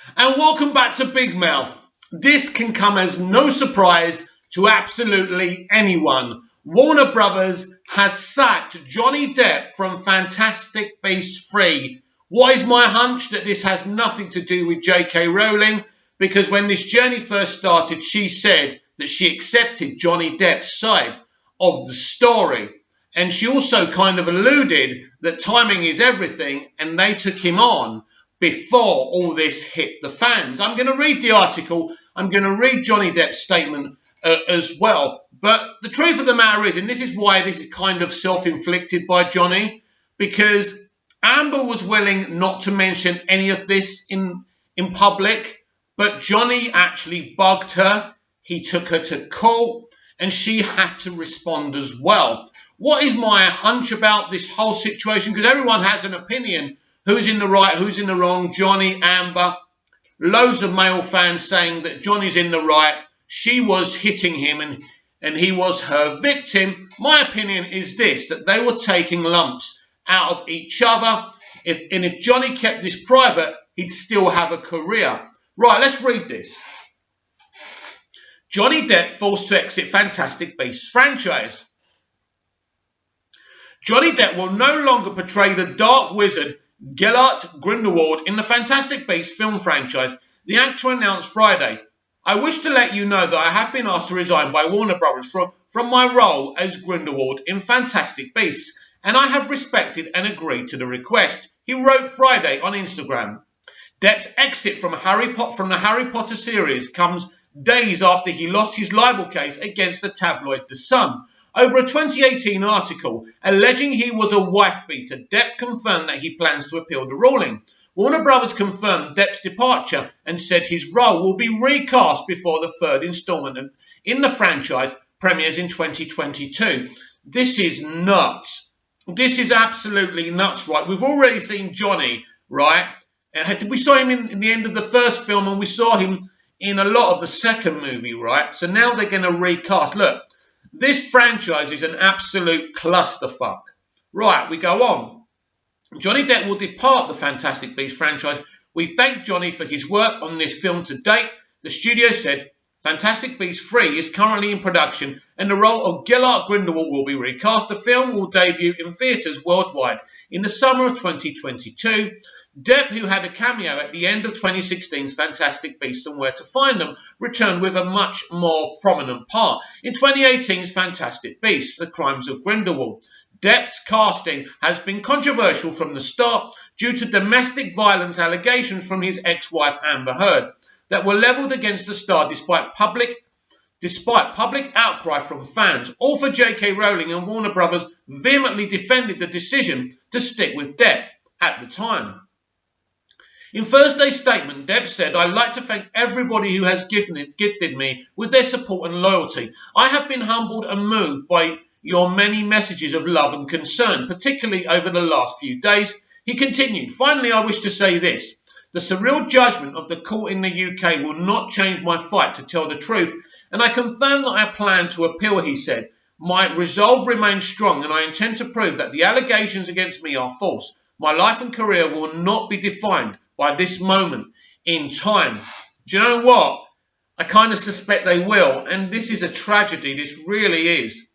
And welcome back to Big Mouth. This can come as no surprise to absolutely anyone. Warner Brothers has sacked Johnny Depp from Fantastic Beasts 3. What is my hunch? That this has nothing to do with J.K. Rowling, because when this journey first started, she said that she accepted Johnny Depp's side of the story. And she also kind of alluded that timing is everything, and they took him on before all this hit the fans. I'm going to read the article. I'm going to read Johnny Depp's statement as well. But the truth of the matter is, and this is why this is kind of self-inflicted by Johnny, because Amber was willing not to mention any of this in public, but Johnny actually bugged her. He took her to court, and she had to respond as well. What is my hunch about this whole situation? Because everyone has an opinion. Who's in the right, who's in the wrong? Johnny, Amber. Loads of male fans saying that Johnny's in the right. She was hitting him and he was her victim. My opinion is this, that they were taking lumps out of each other. If Johnny kept this private, he'd still have a career. Right, let's read this. Johnny Depp forced to exit Fantastic Beasts franchise. Johnny Depp will no longer portray the dark wizard Gellert Grindelwald in the Fantastic Beasts film franchise, the actor announced Friday. I wish to let you know that I have been asked to resign by Warner Brothers from my role as Grindelwald in Fantastic Beasts, and I have respected and agreed to the request, he wrote Friday on Instagram. Depp's exit from the Harry Potter series comes days after he lost his libel case against the tabloid The Sun. Over a 2018 article alleging he was a wife-beater, Depp confirmed that he plans to appeal the ruling. Warner Brothers confirmed Depp's departure and said his role will be recast before the third installment in the franchise premieres in 2022. This is nuts. This is absolutely nuts, right? We've already seen Johnny, right? We saw him in the end of the first film, and we saw him in a lot of the second movie, right? So now they're going to recast. Look. This franchise is an absolute clusterfuck. Right, we go on. Johnny Depp will depart the Fantastic Beasts franchise. We thank Johnny for his work on this film to date. The studio said Fantastic Beasts 3 is currently in production and the role of Gellert Grindelwald will be recast. The film will debut in theatres worldwide in the summer of 2022. Depp, who had a cameo at the end of 2016's Fantastic Beasts and Where to Find Them, returned with a much more prominent part in 2018's Fantastic Beasts, The Crimes of Grindelwald. Depp's casting has been controversial from the start due to domestic violence allegations from his ex-wife Amber Heard that were levelled against the star despite public outcry from fans. Author J.K. Rowling and Warner Brothers vehemently defended the decision to stick with Depp at the time. In Thursday's statement, Depp said, I'd like to thank everybody who has gifted me with their support and loyalty. I have been humbled and moved by your many messages of love and concern, particularly over the last few days. He continued, finally, I wish to say this. The surreal judgment of the court in the UK will not change my fight to tell the truth, and I confirm that I plan to appeal, he said. My resolve remains strong, and I intend to prove that the allegations against me are false. My life and career will not be defined by this moment in time. Do you know what? I kind of suspect they will. And this is a tragedy. This really is.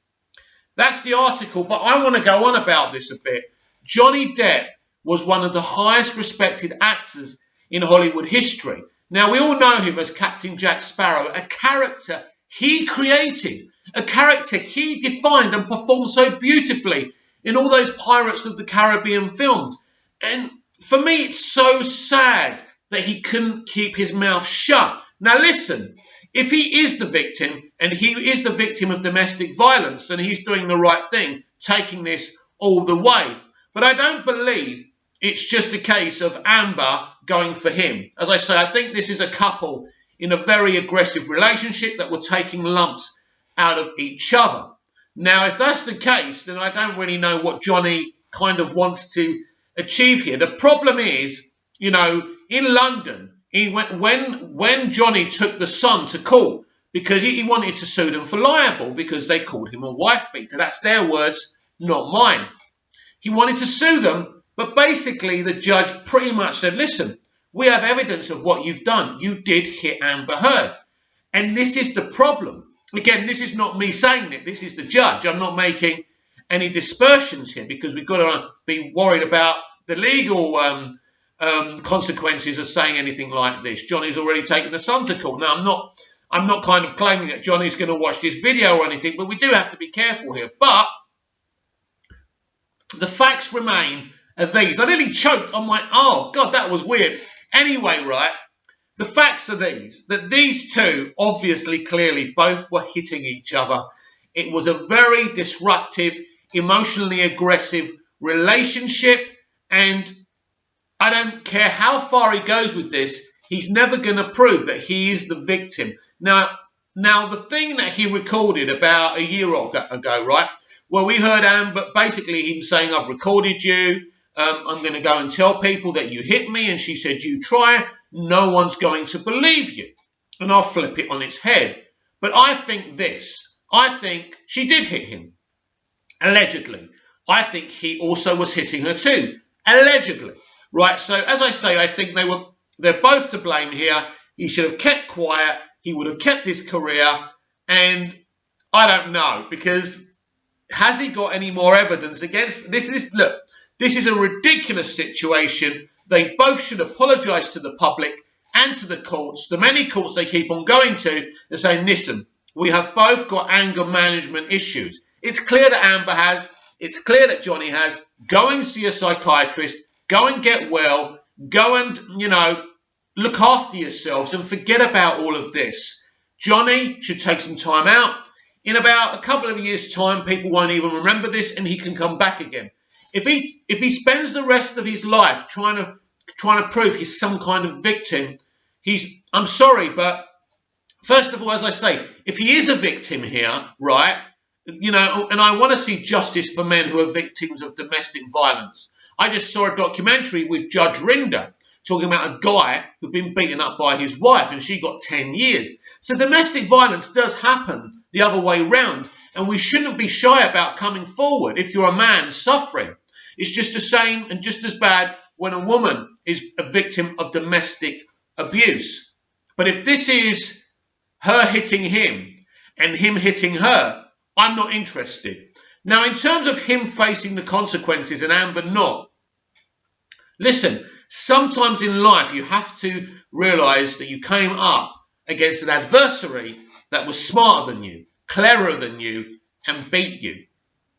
That's the article. But I want to go on about this a bit. Johnny Depp was one of the highest respected actors in Hollywood history. Now, we all know him as Captain Jack Sparrow, a character he created, a character he defined and performed so beautifully in all those Pirates of the Caribbean films. And for me, it's so sad that he couldn't keep his mouth shut. Now, listen, if he is the victim and he is the victim of domestic violence, then he's doing the right thing, taking this all the way. But I don't believe it's just a case of Amber going for him. As I say, I think this is a couple in a very aggressive relationship that were taking lumps out of each other. Now, if that's the case, then I don't really know what Johnny kind of wants to achieve here. The problem is, you know, in London, when Johnny took the Sun to court because he wanted to sue them for libel because they called him a wife beater. That's their words, not mine. He wanted to sue them, but basically the judge pretty much said, listen, We have evidence of what you've done. You did hit Amber Heard. And this is the problem. Again, this is not me saying it. This is the judge. I'm not making any dispersions here because we've got to be worried about the legal consequences of saying anything like this. Johnny's already taken the son to court. Now, I'm not kind of claiming that Johnny's going to watch this video or anything, but we do have to be careful here. But the facts remain are these. I nearly choked on my, oh, God, that was weird. Anyway, right, the facts are these, that these two obviously, clearly, both were hitting each other. It was a very disruptive, emotionally aggressive relationship, and I don't care how far he goes with this, he's never going to prove that he is the victim. Now, the thing that he recorded about a year ago, right? Well, we heard Amber, basically him saying, I've recorded you. I'm going to go and tell people that you hit me. And she said, you try. No one's going to believe you. And I'll flip it on its head. But I think this. I think she did hit him. Allegedly. I think he also was hitting her too. Allegedly. Right, so as I say, I think they're both to blame here. He should have kept quiet. He would have kept his career. And I don't know, because has he got any more evidence against this? Look, this is a ridiculous situation. They both should apologise to the public and to the courts, the many courts they keep on going to, and saying, listen, we have both got anger management issues. It's clear that Amber has. It's clear that Johnny has. Go and see a psychiatrist. Go and get well. Go and, look after yourselves and forget about all of this. Johnny should take some time out. In about a couple of years' time, people won't even remember this and he can come back again. If he spends the rest of his life trying to prove he's some kind of victim, I'm sorry, but first of all, as I say, if he is a victim here, right, and I want to see justice for men who are victims of domestic violence. I just saw a documentary with Judge Rinder talking about a guy who'd been beaten up by his wife and she got 10 years. So domestic violence does happen the other way round, and we shouldn't be shy about coming forward if you're a man suffering. It's just the same and just as bad when a woman is a victim of domestic abuse. But if this is her hitting him and him hitting her, I'm not interested. Now, in terms of him facing the consequences and Amber not, listen, sometimes in life you have to realise that you came up against an adversary that was smarter than you, cleverer than you, and beat you,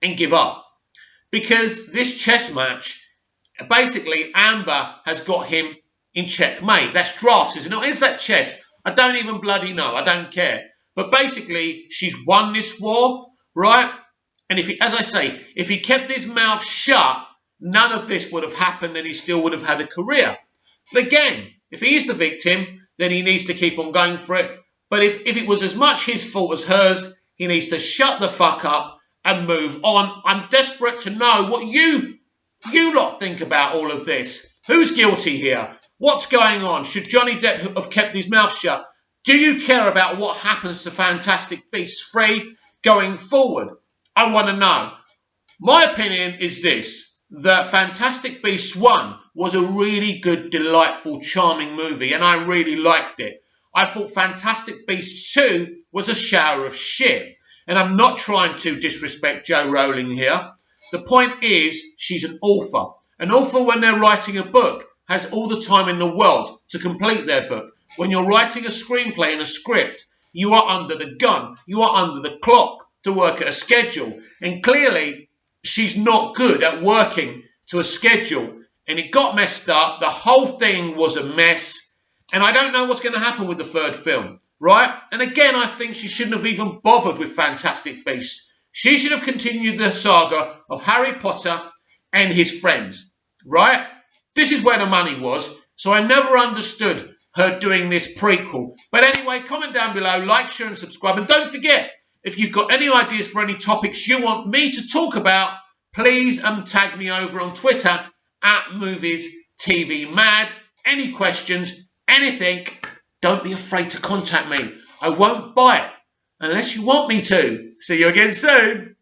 and give up. Because this chess match, basically Amber has got him in checkmate. That's drafts, isn't it? Is that chess? I don't even bloody know. I don't care. But basically, she's won this war, right? And if he kept his mouth shut, none of this would have happened and he still would have had a career. But again, if he is the victim, then he needs to keep on going for it. But if it was as much his fault as hers, he needs to shut the fuck up and move on. I'm desperate to know what you lot think about all of this. Who's guilty here? What's going on? Should Johnny Depp have kept his mouth shut? Do you care about what happens to Fantastic Beasts 3 going forward? I want to know. My opinion is this, that Fantastic Beasts 1 was a really good, delightful, charming movie, and I really liked it. I thought Fantastic Beasts 2 was a shower of shit. And I'm not trying to disrespect Jo Rowling here. The point is, she's an author. An author, when they're writing a book, has all the time in the world to complete their book. When you're writing a screenplay and a script, you are under the gun. You are under the clock to work at a schedule. And clearly, she's not good at working to a schedule. And it got messed up. The whole thing was a mess. And I don't know what's going to happen with the third film, right? And again, I think she shouldn't have even bothered with Fantastic Beasts. She should have continued the saga of Harry Potter and his friends, right? This is where the money was. So I never understood her doing this prequel. But anyway, comment down below, like, share and subscribe. And don't forget, if you've got any ideas for any topics you want me to talk about, please tag me over on Twitter at Movies TV Mad. Any questions, anything, don't be afraid to contact me. I won't bite unless you want me to. See you again soon.